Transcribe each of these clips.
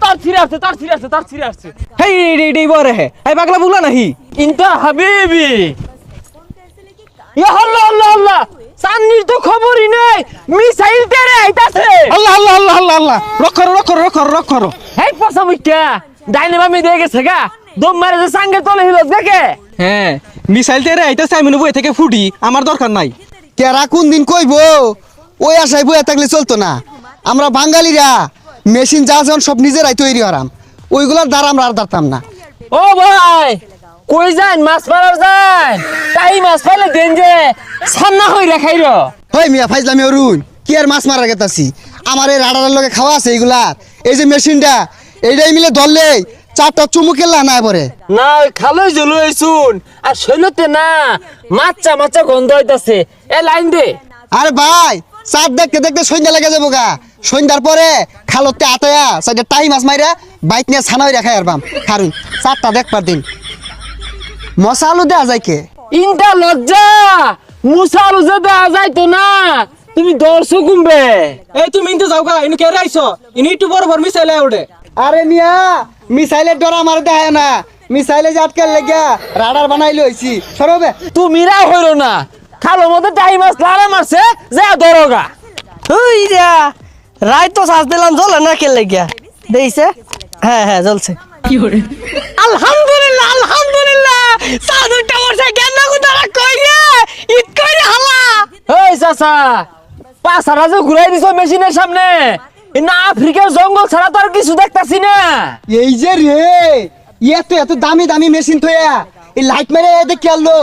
তার ছিঁড়ে আসছে হেই রে বরে হে এই পাগলা বুগলা নাহি ইনতা হাবিবি ইয়া আল্লাহ আল্লাহ আল্লাহ সান্নির তো খবরই নাই মিসাইল তেরে আইতাছে আল্লাহ আল্লাহ আল্লাহ আল্লাহ আল্লাহ রক করো হেই পসা মুইকা ডাইনে বামে দিয়ে গেছে গা দম মারে যে সাঙ্গে তলে হিলো দেখে হ্যাঁ মিসাইল তেরে আইতাছে আমি বই থেকে ফুটি আমার দরকার নাই কেরা কোন দিন কইবো ওই আশায় বইয়া থাকলে চলতো না আমরা বাঙালিরা মেশিন যা যেমন সব নিজেরাই তৈরি করাম ওইগুলার দ্বারা আমরা আর দাঁড়তাম না ও ভাই কই যান মাছ মারার যান তাই মাছ পাইলে দেন যে সান্না হই রাখাইর হয় মিয়া ফাইজলামি অরুণ কি আর মাছ মারা গেতাছি আমার এই রাডারের লগে খাওয়া আছে এইগুলার এই যে মেশিনটা এইটাই মিলে ধরলে 4টা চুমুকের লানা পরে না খালই জলু আইছুন আর শৈলতে না মাচ্চা গন্ধ হইতাছে এ লাইন দে আরে ভাই চাঁদ দেখতে দেখতে সন্ধ্যা লেগে যাবো গা সন্ধ্যার পরে খালতে আতায়া সাইডে টাই মাছ মাইরা বাইক নিয়ে ছানা হইরা খাই আর বাম খারুন 4টা দেখবার দিন মশা আলু দেয়া যায় কে ইনটা লজ্জা মুসালু যে দেয়া যাইতো না তুমি দর্শক কুমবে এই তুমি ইনতে যাও গা ইনি কে রাইছো ইনি একটু বড় মিসাইল ওড়ে আরে মিয়া মিসাইলের ডর আমার দেখায় না মিসাইলে যে আটকে লেগা রাডার বানাইলে হইছি সরবে তুমিরা হইরো না খালো মধ্যে টাইম মাছ লারে মারছে যা দরগা ওই রা রাই তো শ্বাস দিলাম জ্বলে না কে লেগিয়া দেইছে হ্যাঁ জ্বলছে আলহামদুলিল্লাহ সাধুটা বসে কেন কোথাও কই রে ঈদ কই হালা এই চাচা পাঁচারা যে ঘুরাই দিছো মেশিনের সামনে না আফ্রিকার জঙ্গল ছাড়া তো আর কিছু দেখতাছি না এই যে রে এত দামি দামি মেশিন থইয়া এই লাইট মেরে দেখে আলো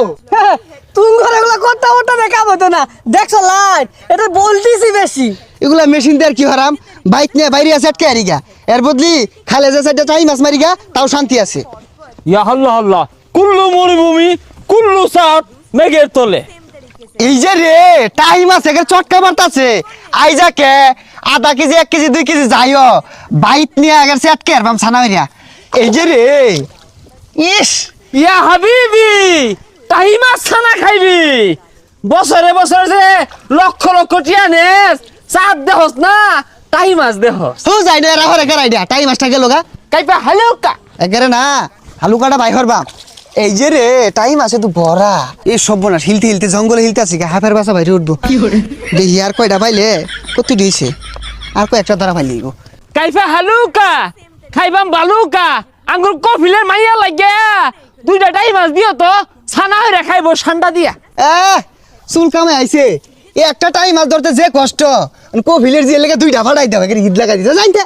তুমি ঘরে গুলো কথা ওটা দেখা হতো না দেখছো লাইট এটা বলতিছি বেশি এগুলা মেশিন দিয়ে আর কি হারাম বাইক নিয়ে বাইরে আছে আটকে আরিগা এর বদলি খালে যে সাইডে টাই মাছ মারিগা তাও শান্তি আছে ইয়া আল্লাহ কুল্লু মরুভূমি কুল্লু সাত মেঘের তলে এই যে রে টাই মাছ একের চটকা মারতাছে আইজা কে আধা কেজি 1 কেজি 2 কেজি যাইও বাইক নিয়ে আগের সে আটকে আর বাম ছানা হইরা এই যে রে ইস ইয়া হাবিবি তাই মাছ খানা খাইবি বছরে যে লক্ষ টিয়া নেস চাঁদ দেহস না তাই মাছ দেহস হো যাই না এরা হরে গেরাই দিয়া টাই মাছটা গেল গা কাইপা হালুকা একেরে না হালুকাটা বাই হরবাম এই যে রে টাইম আছে তো বড়া এই সব না হিলতে জঙ্গলে হিলতে আছে হাফের বাসা বাইরে উঠবো দেখি আর কয়টা পাইলে কত দিয়েছে আর কয়েকটা দ্বারা পাইলে কাইপা হালুকা খাইবাম বালুকা আঙ্গুর কফিলের মাইয়া লাগে 2টা টাই মাছ দিও তো ছানা হইরা খাইবো ঠান্ডা দিয়া চুল কামে আইছে একটা টাইম মাছ ধরতে যে কষ্ট কফিলের যে লেগে 2টা ফাটাই দেবে ঈদ লাগা দিতে জানতে